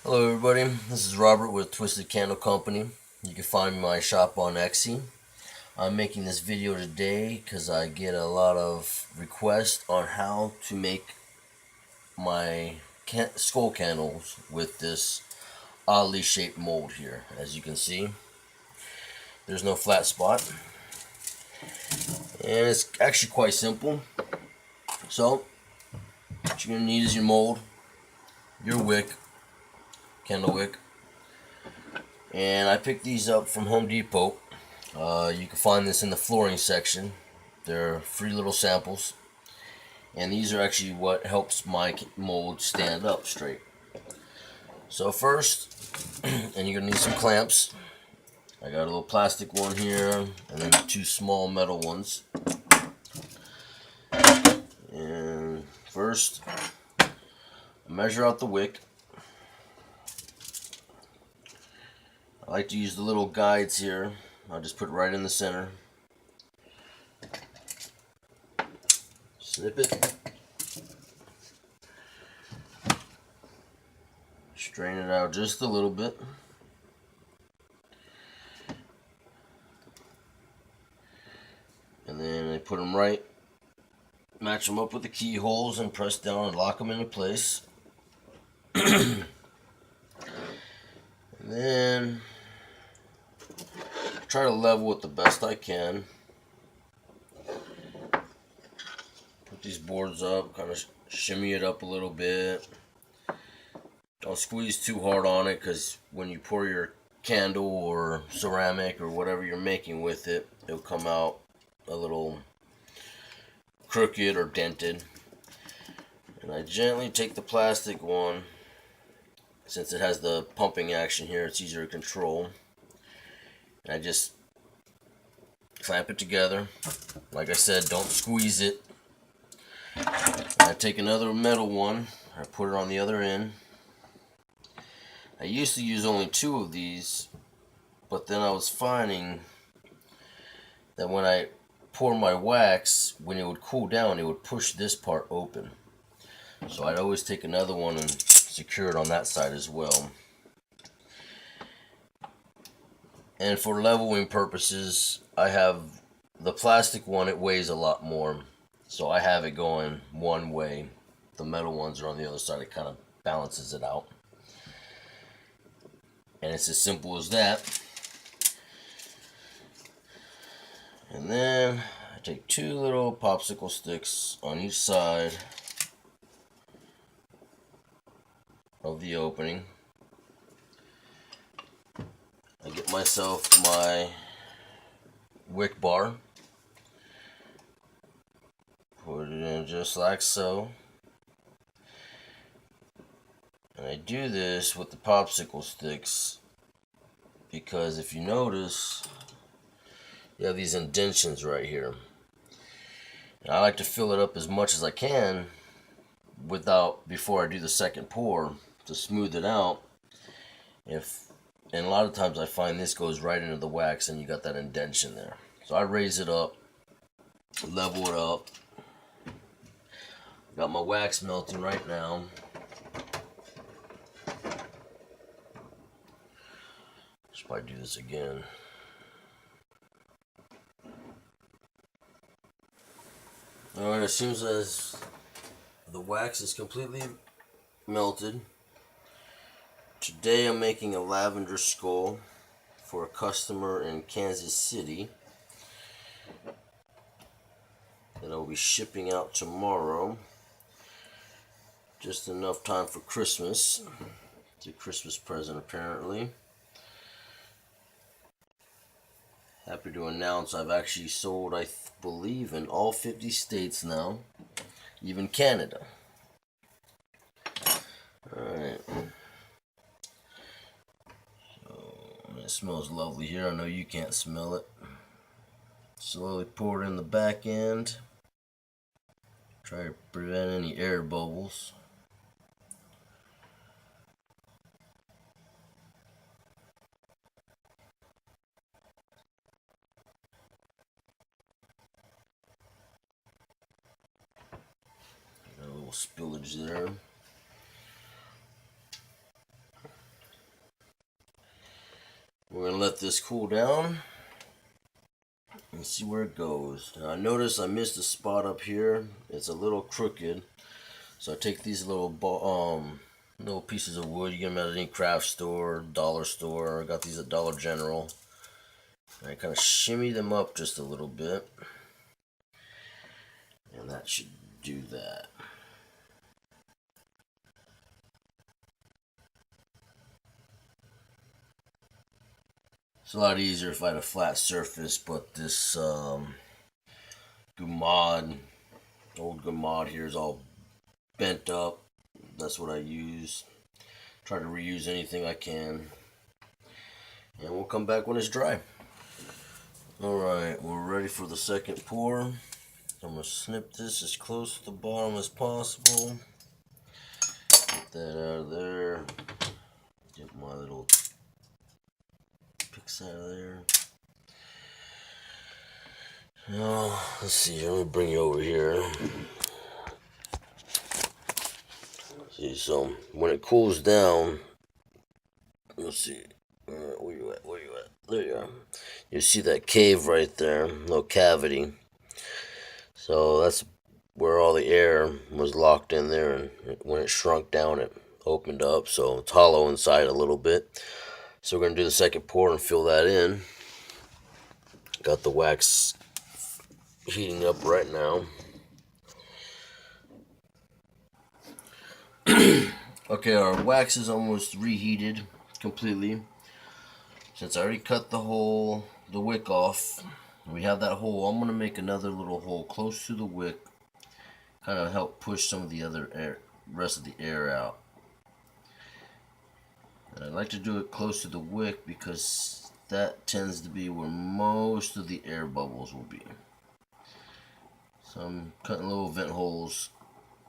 Hello everybody, this is Robert with Twisted Candle Company. You can find my shop on Etsy. I'm making this video today because I get a lot of requests on how to make my skull candles with this oddly shaped mold here. As you can see, there's no flat spot, and it's actually quite simple. So what you're going to need is your mold, your wick, candle wick, and I picked these up from Home Depot. You can find this in the flooring section. They're free little samples, and these are actually what helps my mold stand up straight. So first, and you're gonna need some clamps. I got a little plastic one here, and then two small metal ones. And first, measure out the wick. I like to use the little guides here. I'll just put it right in the center. Snip it. Strain it out just a little bit. And then I put them right, match them up with the keyholes and press down and lock them into place. And then try to level it the best I can. Put these boards up, kind of shimmy it up a little bit. Don't squeeze too hard on it, because when you pour your candle or ceramic or whatever you're making with it, it'll come out a little crooked or dented. And I gently take the plastic one. Since it has the pumping action here, it's easier to control. And I just clamp it together. Like I said, don't squeeze it. I take another metal one, I put it on the other end. I used to use only two of these, but then I was finding that when I pour my wax, when it would cool down, it would push this part open. So I'd always take another one and secure it on that side as well. And for leveling purposes, I have the plastic one. It weighs a lot more, so I have it going one way. The metal ones are on the other side. It kind of balances it out. And it's as simple as that. And then I take two little popsicle sticks on each side of the opening. I get myself my wick bar, put it in just like so, and I do this with the popsicle sticks because if you notice, you have these indentions right here, and I like to fill it up as much as I can before I do the second pour to smooth it out. And a lot of times I find this goes right into the wax and you got that indention there. So I raise it up, level it up. Got my wax melting right now. Should probably do this again. Alright, as soon as the wax is completely melted, today I'm making a lavender skull for a customer in Kansas City that I'll be shipping out tomorrow. Just enough time for Christmas. It's a Christmas present apparently. Happy to announce I've actually sold, I believe, in all 50 states now, even Canada. Alright. So, it smells lovely here. I know you can't smell it. Slowly pour it in the back end. Try to prevent any air bubbles. Got a little spillage there. this cool down and see where it goes. Now I notice I missed a spot up here. It's a little crooked, so I take these little pieces of wood. You get them at any craft store, dollar store. I got these at Dollar General. And I kind of shimmy them up just a little bit, and that should do that. It's a lot easier if I had a flat surface, but this Gumad, old Gumad here is all bent up. That's what I use. Try to reuse anything I can. And we'll come back when it's dry. Alright, we're ready for the second pour. I'm going to snip this as close to the bottom as possible. Get that out of there. Get my little picks out of there. Now, let's see, let me bring you over here. See, so when it cools down, let's see, where you at? There you are. You see that cave right there, little cavity. So that's where all the air was locked in there, and when it shrunk down, it opened up. So it's hollow inside a little bit. So we're gonna do the second pour and fill that in. Got the wax heating up right now. Okay, our wax is almost reheated completely. Since I already cut the wick off, we have that hole. I'm gonna make another little hole close to the wick, kind of help push some of the rest of the air out. And I like to do it close to the wick because that tends to be where most of the air bubbles will be. So I'm cutting little vent holes,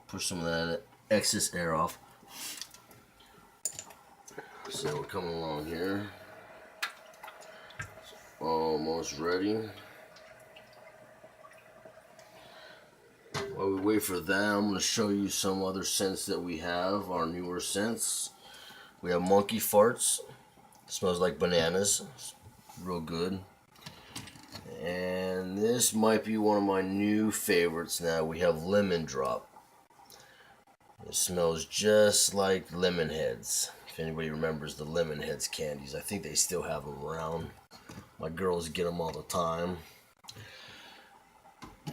push some of that excess air off. So we're coming along here. It's almost ready. While we wait for that, I'm going to show you some other scents that we have, our newer scents. We have Monkey Farts. It smells like bananas. It's real good. And this might be one of my new favorites now. We have Lemon Drop. It smells just like Lemon Heads. If anybody remembers the Lemon Heads candies, I think they still have them around. My girls get them all the time.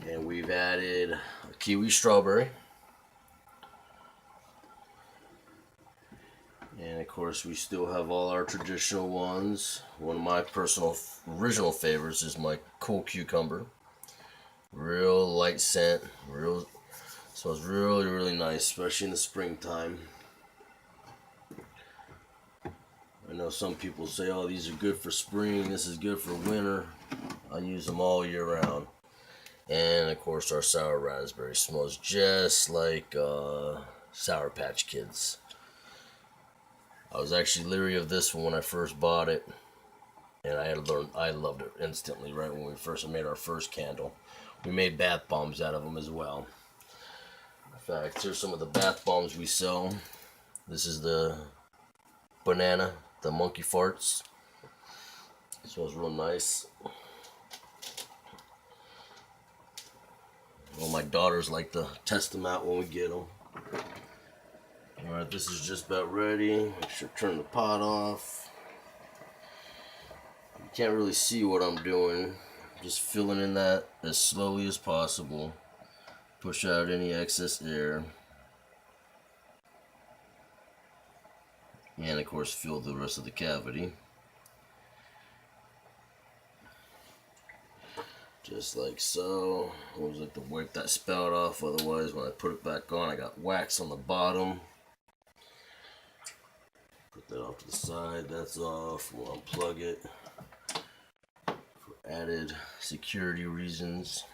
And we've added a Kiwi Strawberry. And of course we still have all our traditional ones. One of my personal original favorites is my Cool Cucumber. Real light scent, smells really, really nice, especially in the springtime. I know some people say, oh, these are good for spring, this is good for winter. I use them all year round. And of course our Sour Raspberry smells just like Sour Patch Kids. I was actually leery of this one when I first bought it, and I loved it instantly right when we first made our first candle. We made bath bombs out of them as well. In fact, here's some of the bath bombs we sell. This is the banana, the Monkey Farts. It smells real nice. Well, my daughters like to test them out when we get them. Alright, this is just about ready. Make sure to turn the pot off. You can't really see what I'm doing. Just filling in that as slowly as possible. Push out any excess air. And of course fill the rest of the cavity. Just like so. I always like to wipe that spout off, otherwise when I put it back on I got wax on the bottom. Put that off to the side, that's off. We'll unplug it for added security reasons.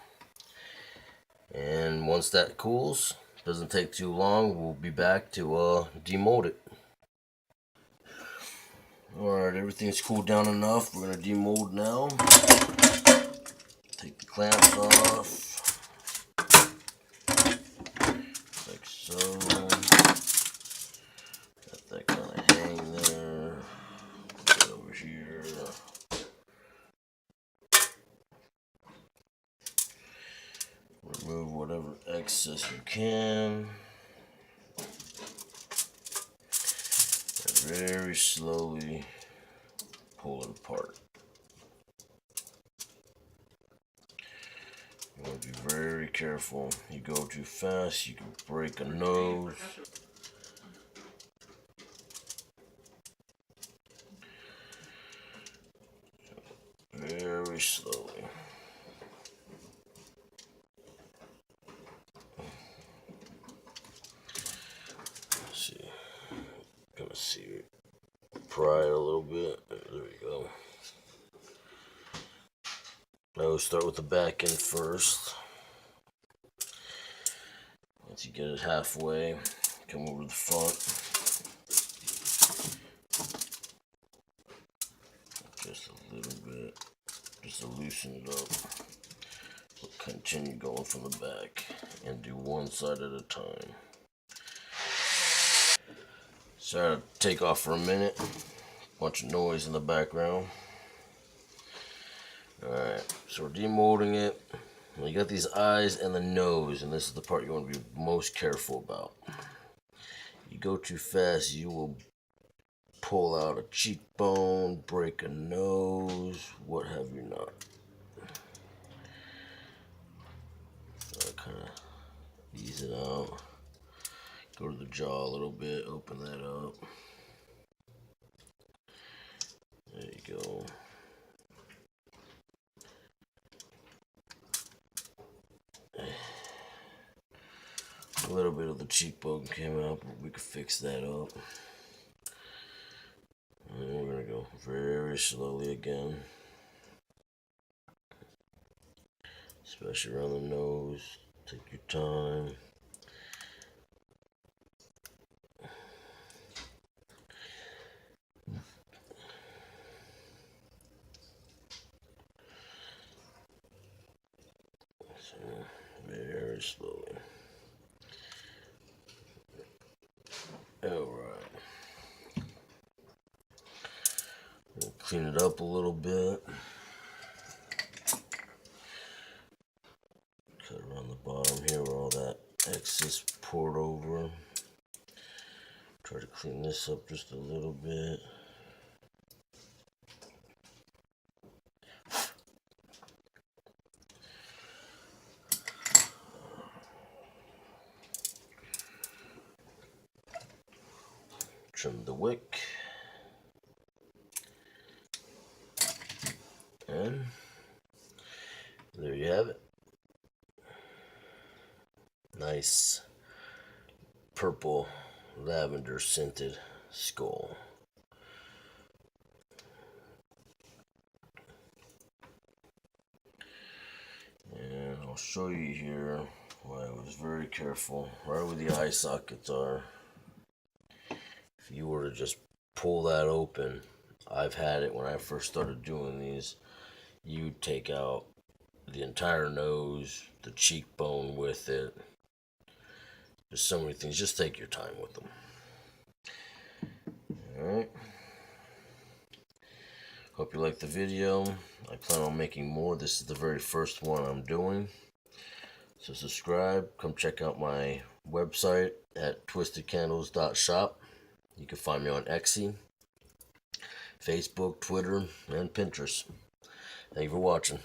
And once that cools, doesn't take too long, we'll be back to demold it. Alright, everything's cooled down enough. We're going to demold now. Take the clamps off. Like so. Got that kind of hang there. Put it over here. whatever excess you can. And very slowly pull it apart. You want to be very careful. You go too fast, you can break a nose. Very slowly. Let's see. Gonna see it. Pry it a little bit. There we go. Now we'll start with the back end first. Once you get it halfway, come over the front. Just a little bit, just to loosen it up. We'll continue going from the back and do one side at a time. Sorry to take off for a minute. Bunch of noise in the background. Alright, so we're demolding it. You got these eyes and the nose, and this is the part you want to be most careful about. You go too fast, you will pull out a cheekbone, break a nose, what have you not. So kind of ease it out. Go to the jaw a little bit, open that up. There you go. A little bit of the cheekbone came out, but we could fix that up. And we're going to go very slowly again. Especially around the nose. Take your time. So, very slowly. Alright. We'll clean it up a little bit. Cut around the bottom here where all that excess poured over. Try to clean this up just a little bit. Trim the wick. And there you have it. Nice purple lavender scented skull. And I'll show you here why I was very careful. Right where the eye sockets are. If you were to just pull that open, I've had it when I first started doing these, you take out the entire nose, the cheekbone with it. There's so many things. Just take your time with them. Alright. Hope you liked the video. I plan on making more. This is the very first one I'm doing. So subscribe. Come check out my website at twistedcandles.shop. You can find me on Etsy, Facebook, Twitter, and Pinterest. Thank you for watching.